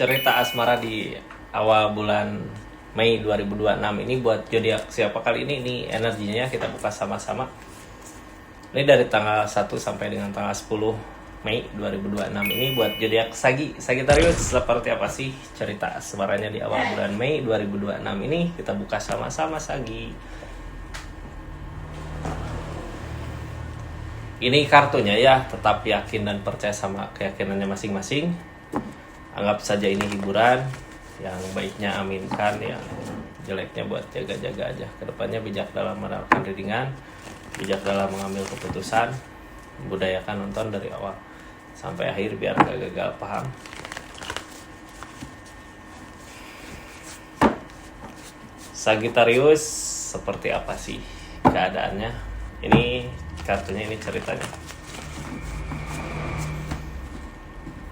cerita asmara di awal bulan Mei 2026 ini buat zodiak siapa kali ini energinya kita buka sama-sama. Ini dari tanggal 1 sampai dengan tanggal 10 Mei 2026 ini buat zodiak Sagittarius. Seperti apa sih cerita asmaranya di awal bulan Mei 2026 ini? Kita buka sama-sama Sagi. Ini kartunya ya, tetap yakin dan percaya sama keyakinannya masing-masing. Anggap saja ini hiburan, yang baiknya aminkan, yang jeleknya buat jaga-jaga aja. Kedepannya bijak dalam menerapkan readingan, bijak dalam mengambil keputusan, budayakan nonton dari awal sampai akhir biar gak gagal paham. Sagittarius, seperti apa sih keadaannya? Ini kartunya, ini ceritanya.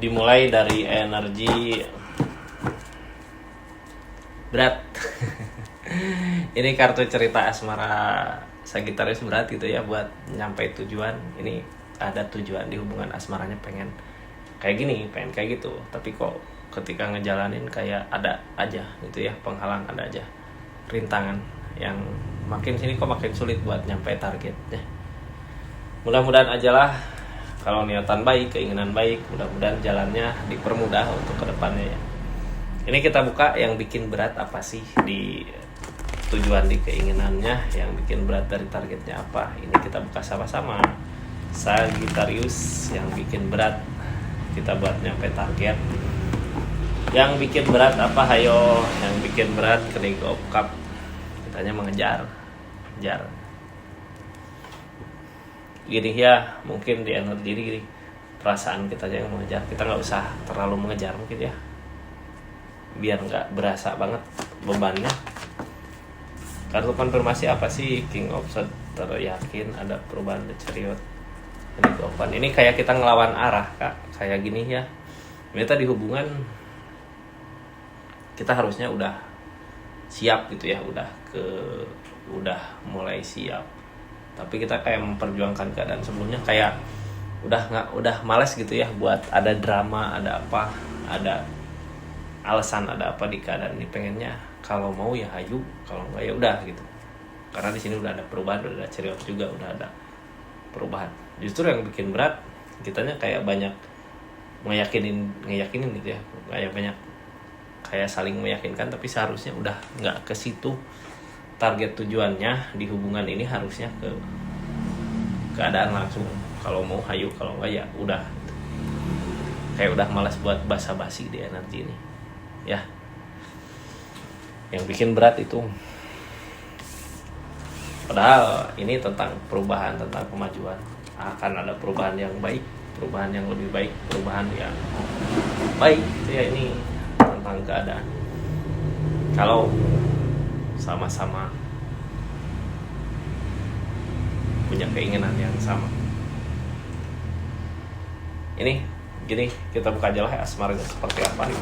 Dimulai dari energi berat. Ini kartu cerita asmara Sagittarius berat gitu ya, buat nyampe tujuan. Ini ada tujuan di hubungan asmaranya, pengen kayak gini, pengen kayak gitu, tapi kok ketika ngejalanin kayak ada aja gitu ya, penghalang, ada aja rintangan yang makin sini kok makin sulit buat nyampe targetnya. Mudah-mudahan aja lah, kalau niatan baik, keinginan baik, mudah-mudahan jalannya dipermudah untuk kedepannya ya. Ini kita buka yang bikin berat apa sih di tujuan, di keinginannya, yang bikin berat dari targetnya apa. Ini kita buka sama-sama. Sagittarius, yang bikin berat kita buat nyampe target. Yang bikin berat apa, hayo. Yang bikin berat King of Cup. Kitanya mengejar. Gini ya, mungkin di energi gini, perasaan kita aja yang mengejar. Kita nggak usah terlalu mengejar mungkin ya, biar nggak berasa banget bebannya. Kartu konfirmasi apa sih? King of Swords, teryakin ada perubahan The Chariot. Ini kayak kita ngelawan arah kak, kayak gini ya. Ternyata di hubungan kita harusnya udah siap gitu ya, udah mulai siap. Tapi kita kayak memperjuangkan keadaan sebelumnya, kayak udah malas gitu ya buat ada drama, ada apa, ada alasan, ada apa di keadaan ini. Pengennya kalau mau ya hayu, kalau enggak ya udah gitu. Karena di sini udah ada perubahan, udah ada Chariot juga, udah ada perubahan. Justru yang bikin berat, kitanya kayak banyak ngeyakinin gitu ya, kayak banyak kayak saling meyakinkan, tapi seharusnya udah nggak ke situ. Target tujuannya di hubungan ini harusnya ke keadaan langsung. Kalau mau hayu, kalau enggak ya udah. Kayak udah malas buat basa-basi di energi ini. Ya. Yang bikin berat itu. Padahal ini tentang perubahan, tentang kemajuan. Akan ada perubahan yang baik, perubahan yang lebih baik, perubahan yang baik. Itu ya, ini tentang keadaan. Kalau sama-sama punya keinginan yang sama. Ini gini, kita buka aja lah asmaranya seperti apa nih.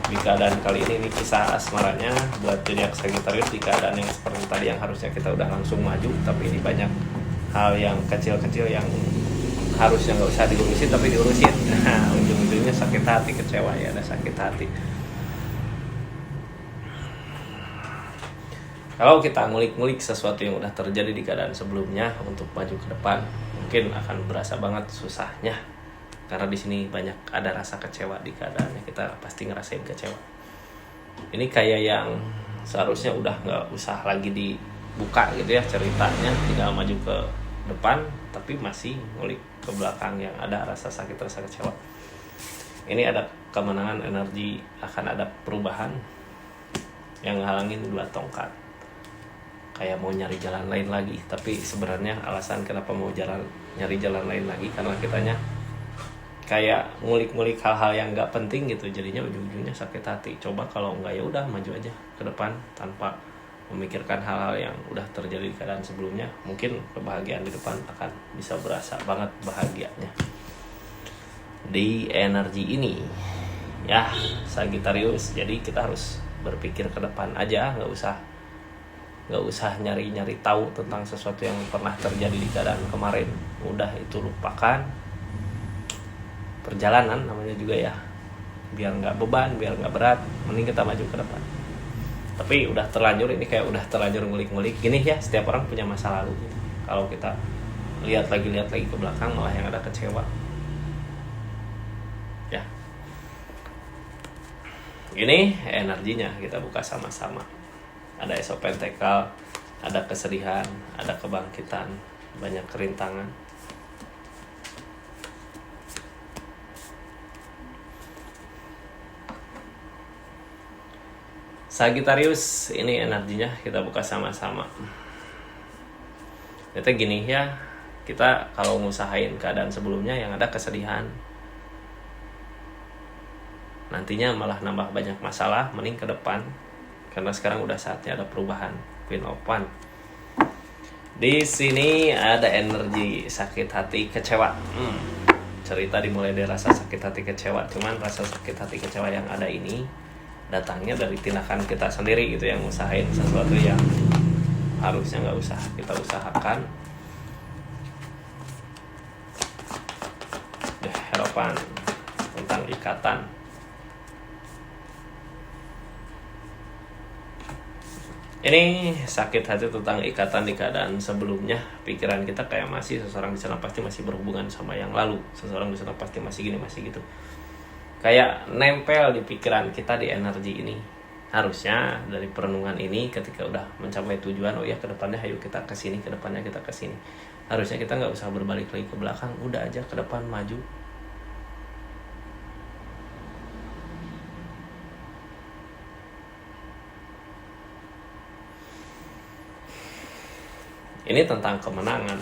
Di keadaan kali ini kisah asmaranya buat zodiak Sagittarius di keadaan yang seperti tadi, yang harusnya kita udah langsung maju, tapi ini banyak hal yang kecil-kecil yang harusnya nggak usah diurusin tapi diurusin. Nah, ujung-ujungnya sakit hati, kecewa ya, ada sakit hati. Kalau kita ngulik-ngulik sesuatu yang udah terjadi di keadaan sebelumnya untuk maju ke depan, mungkin akan berasa banget susahnya. Karena di sini banyak ada rasa kecewa di keadaannya, kita pasti ngerasain kecewa. Ini kayak yang seharusnya udah nggak usah lagi dibuka gitu ya ceritanya, tinggal maju ke depan, tapi masih ngulik ke belakang yang ada rasa sakit, rasa kecewa. Ini ada kemenangan energi, akan ada perubahan yang ngalangin 2 tongkat. Kayak mau nyari jalan lain lagi, tapi sebenarnya alasan kenapa mau nyari jalan lain lagi karena kitanya kayak ngulik-ngulik hal-hal yang nggak penting gitu, jadinya ujung-ujungnya sakit hati. Coba kalau nggak ya udah maju aja ke depan tanpa memikirkan hal-hal yang udah terjadi di keadaan sebelumnya, mungkin kebahagiaan di depan akan bisa berasa banget bahagianya di energi ini ya Sagittarius. Jadi kita harus berpikir ke depan aja, nggak usah nyari-nyari tahu tentang sesuatu yang pernah terjadi di keadaan kemarin. Udah itu lupakan. Perjalanan namanya juga ya. biar nggak beban, biar nggak berat, mending kita maju ke depan. Tapi udah terlanjur, ini kayak udah terlanjur ngulik-ngulik gini ya, setiap orang punya masa lalu gitu. Kalau kita lihat lagi ke belakang malah yang ada kecewa ya. Ini energinya kita buka sama-sama. Ada Ace of Pentacle, ada kesedihan, ada kebangkitan, banyak kerintangan. Sagittarius, ini energinya kita buka sama-sama. Itu gini ya, kita kalau ngusahain keadaan sebelumnya yang ada kesedihan, nantinya malah nambah banyak masalah, mending ke depan. Karena sekarang udah saatnya ada perubahan. Queen of Wands. Di sini ada energi sakit hati, kecewa. Cerita dimulai dari rasa sakit hati, kecewa. Cuman rasa sakit hati, kecewa yang ada ini datangnya dari tindakan kita sendiri gitu, yang usahain sesuatu yang harusnya nggak usah kita usahakan. Harapan tentang ikatan. Ini sakit hati tentang ikatan di keadaan sebelumnya. Pikiran kita kayak masih seseorang di sana pasti masih berhubungan sama yang lalu. Seseorang di sana pasti masih gini, masih gitu. Kayak nempel di pikiran kita di energi ini. Harusnya dari perenungan ini ketika udah mencapai tujuan, oh ya kedepannya ayo kita kesini, kedepannya kita kesini. Harusnya kita nggak usah berbalik lagi ke belakang, udah aja ke depan maju. Ini tentang kemenangan.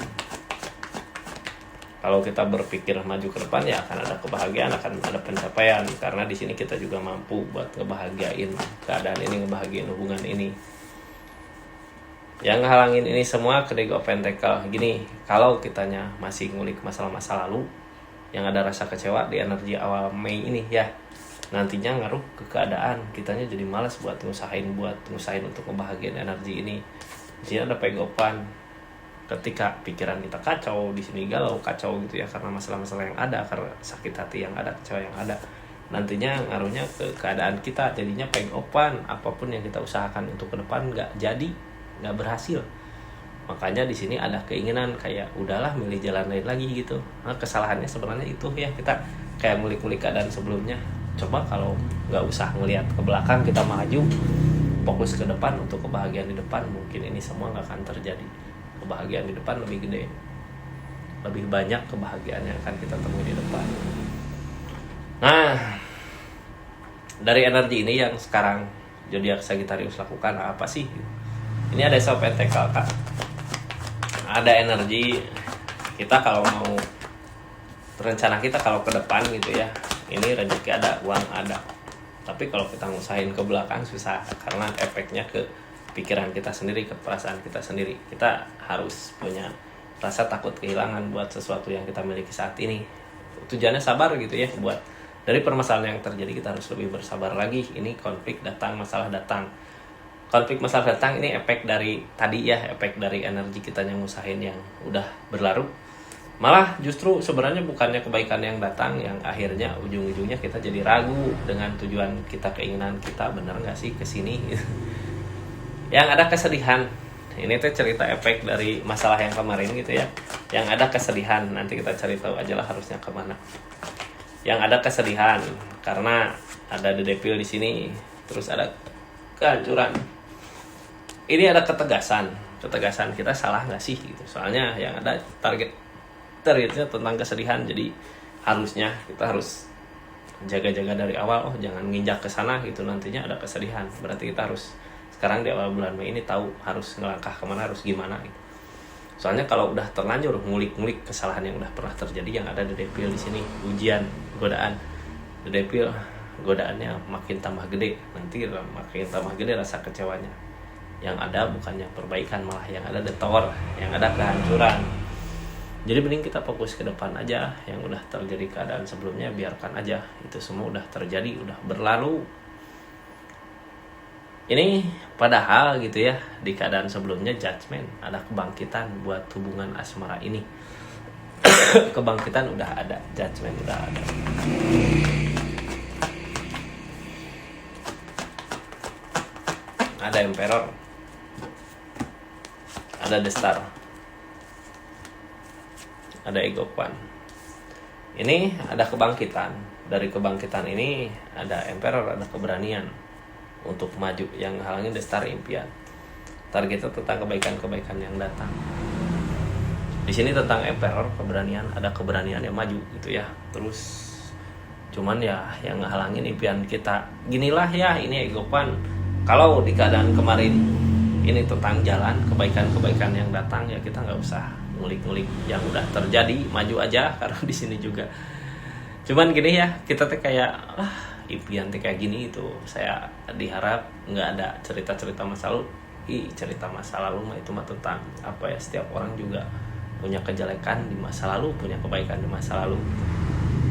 Kalau kita berpikir maju ke depan ya akan ada kebahagiaan, akan ada pencapaian. Karena di sini kita juga mampu buat ngebahagiain keadaan ini, ngebahagiain hubungan ini. Yang ngehalangin ini semua ke King of Pentacle. Gini, kalau kitanya masih ngulik masalah masa lalu, yang ada rasa kecewa di energi awal Mei ini ya, nantinya ngaruh ke keadaan. Kitanya jadi malas buat ngusahain untuk ngebahagiain energi ini. Di sini ada pegopan. Ketika pikiran kita kacau, di sini galau kacau gitu ya, karena masalah-masalah yang ada, karena sakit hati yang ada, kecewa yang ada, nantinya ngaruhnya ke keadaan kita. Jadinya pengopan, apapun yang kita usahakan untuk ke depan nggak berhasil. Makanya di sini ada keinginan kayak udahlah milih jalan lain lagi gitu. Nah, kesalahannya sebenarnya itu ya, kita kayak ngulik-ngulik keadaan sebelumnya. Coba kalau nggak usah ngelihat ke belakang, kita maju fokus ke depan untuk kebahagiaan di depan, mungkin ini semua nggak akan terjadi. Kebahagiaan di depan lebih gede, lebih banyak kebahagiaan yang akan kita temui di depan. Nah, dari energi ini yang sekarang zodiak Sagittarius lakukan apa sih? Ini ada Ace of Pentacle, Kak. Ada energi kita kalau mau rencana kita kalau ke depan gitu ya, ini rezeki ada, uang ada. Tapi kalau kita ngusahain ke belakang susah, karena efeknya ke pikiran kita sendiri, ke perasaan kita sendiri. Kita harus punya rasa takut kehilangan buat sesuatu yang kita miliki saat ini. Tujuannya sabar gitu ya, buat dari permasalahan yang terjadi kita harus lebih bersabar lagi. Ini konflik datang, masalah datang. Konflik masalah datang ini efek dari tadi ya, efek dari energi kita yang ngusahain yang udah berlalu. Malah justru sebenarnya bukannya kebaikan yang datang, yang akhirnya ujung-ujungnya kita jadi ragu dengan tujuan kita, keinginan kita benar nggak sih kesini gitu. Yang ada kesedihan, ini tuh cerita efek dari masalah yang kemarin gitu ya. Yang ada kesedihan, nanti kita cari tahu aja lah harusnya kemana. Yang ada kesedihan karena ada The Devil di sini, terus ada kehancuran. Ini ada ketegasan kita salah nggak sih gitu. Soalnya yang ada targetnya tentang kesedihan, jadi harusnya kita harus jaga-jaga dari awal. Oh jangan nginjak ke sana gitu, nantinya ada kesedihan. Berarti kita harus sekarang di awal bulan Mei ini tahu harus ngelangkah kemana, harus gimana gitu. Soalnya kalau udah terlanjur ngulik-ngulik kesalahan yang udah pernah terjadi, yang ada The Devil di sini, ujian, godaan. The Devil godaannya makin tambah gede, nanti makin tambah gede rasa kecewanya. Yang ada bukannya perbaikan, malah yang ada The Tower, yang ada kehancuran. Jadi mending kita fokus ke depan aja. Yang udah terjadi keadaan sebelumnya biarkan aja, itu semua udah terjadi, udah berlalu. Ini padahal gitu ya, di keadaan sebelumnya judgment, ada kebangkitan buat hubungan asmara ini. Kebangkitan udah ada, judgment udah ada. ada Emperor, ada The Star, ada Egopan. Ini ada kebangkitan. Dari kebangkitan ini ada Emperor, ada keberanian untuk maju. Yang halangin The Star, impian. Targetnya tentang kebaikan-kebaikan yang datang. Di sini tentang Emperor, keberanian, ada keberanian yang maju gitu ya. Terus cuman ya yang halangin impian kita. Ginilah ya, ini Egopan. Kalau di keadaan kemarin ini tentang jalan, kebaikan-kebaikan yang datang, ya kita nggak usah ngulik-ngulik yang udah terjadi, maju aja. Karena di sini juga cuman gini ya, kita tuh kayak impian tuh kayak gini itu. Saya diharap nggak ada cerita-cerita masa lalu. Cerita masa lalu mah itu mah tentang apa ya, setiap orang juga punya kejelekan di masa lalu, punya kebaikan di masa lalu.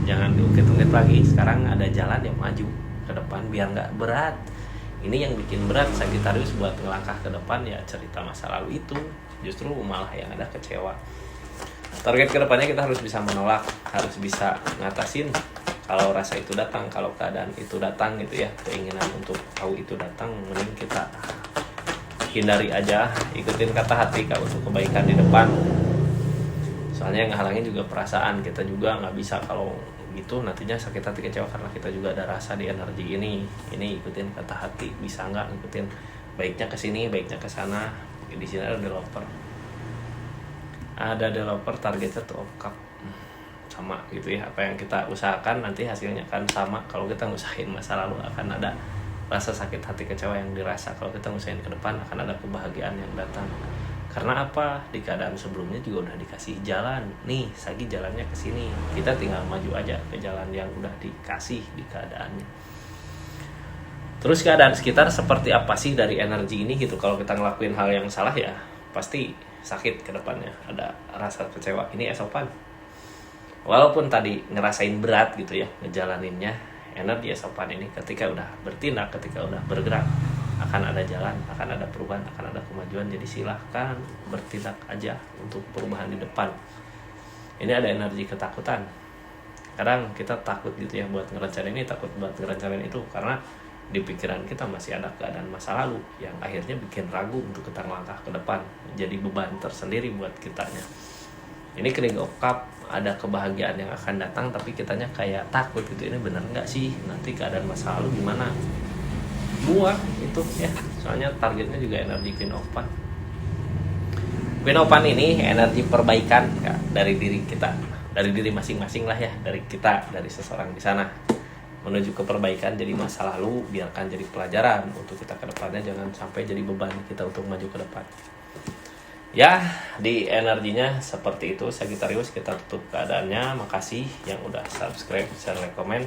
Jangan diungkit-ungkit lagi. Sekarang ada jalan yang maju ke depan biar nggak berat. Ini yang bikin berat Sagittarius buat ngelangkah ke depan, ya cerita masa lalu itu. Justru malah yang ada kecewa. Target kedepannya kita harus bisa menolak, harus bisa ngatasin kalau rasa itu datang, kalau keadaan itu datang gitu ya, keinginan untuk tahu itu datang, mending kita hindari aja, ikutin kata hati Kak untuk kebaikan di depan. Soalnya yang ngehalangin juga perasaan, kita juga nggak bisa kalau gitu nantinya sakit hati, kecewa karena kita juga ada rasa di energi ini. Ini ikutin kata hati, bisa nggak ngikutin baiknya ke sini, baiknya ke sana. Di sini ada developer. Ada developer targetnya tuh cup sama gitu ya, apa yang kita usahakan nanti hasilnya akan sama. Kalau kita ngusahain masa lalu akan ada rasa sakit hati, kecewa yang dirasa. Kalau kita ngusahain ke depan akan ada kebahagiaan yang datang. Karena apa, di keadaan sebelumnya juga udah dikasih jalan nih, Sagi jalannya ke sini, kita tinggal maju aja ke jalan yang udah dikasih di keadaannya. Terus keadaan sekitar seperti apa sih dari energi ini gitu. Kalau kita ngelakuin hal yang salah ya pasti sakit ke depannya, ada rasa kecewa. Ini esopan. Walaupun tadi ngerasain berat gitu ya ngejalaninnya, energi esopan ini ketika udah bertindak, ketika udah bergerak, akan ada jalan, akan ada perubahan, akan ada kemajuan. Jadi silahkan bertindak aja untuk perubahan di depan. Ini ada energi ketakutan. Kadang kita takut gitu ya buat ngerencanain ini, takut buat ngerencanain itu, karena di pikiran kita masih ada keadaan masa lalu yang akhirnya bikin ragu untuk kita melangkah ke depan, jadi beban tersendiri buat kitanya. Ini King of Cup, ada kebahagiaan yang akan datang tapi kitanya kayak takut gitu, ini bener nggak sih nanti keadaan masa lalu gimana, buang itu ya. Soalnya targetnya juga energi Queen of Pan. Queen of Pan ini energi perbaikan ya, dari diri kita, dari diri masing-masing lah ya, dari kita, dari seseorang di sana menuju ke perbaikan. Jadi masa lalu biarkan jadi pelajaran untuk kita ke depannya, jangan sampai jadi beban kita untuk maju ke depan. Ya, di energinya seperti itu Sagittarius. Kita tutup keadaannya. Makasih yang udah subscribe, share, like, komen.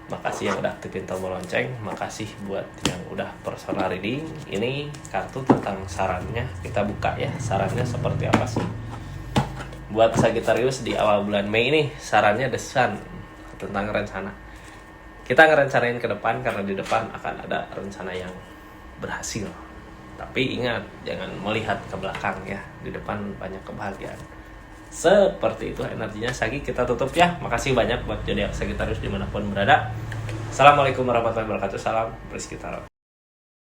Makasih yang udah aktifin tombol lonceng. Makasih buat yang udah personal reading. Ini kartu tentang sarannya, kita buka ya. Sarannya seperti apa sih buat Sagittarius di awal bulan Mei ini. Sarannya The Sun, tentang rencana. Kita ngerencanain ke depan karena di depan akan ada rencana yang berhasil. Tapi ingat, jangan melihat ke belakang ya. Di depan banyak kebahagiaan. Seperti itu energinya Sagi. Kita tutup ya. Makasih banyak buat zodiak Sagittarius dimanapun berada. Assalamualaikum warahmatullahi wabarakatuh. Salam Rizky Tarot.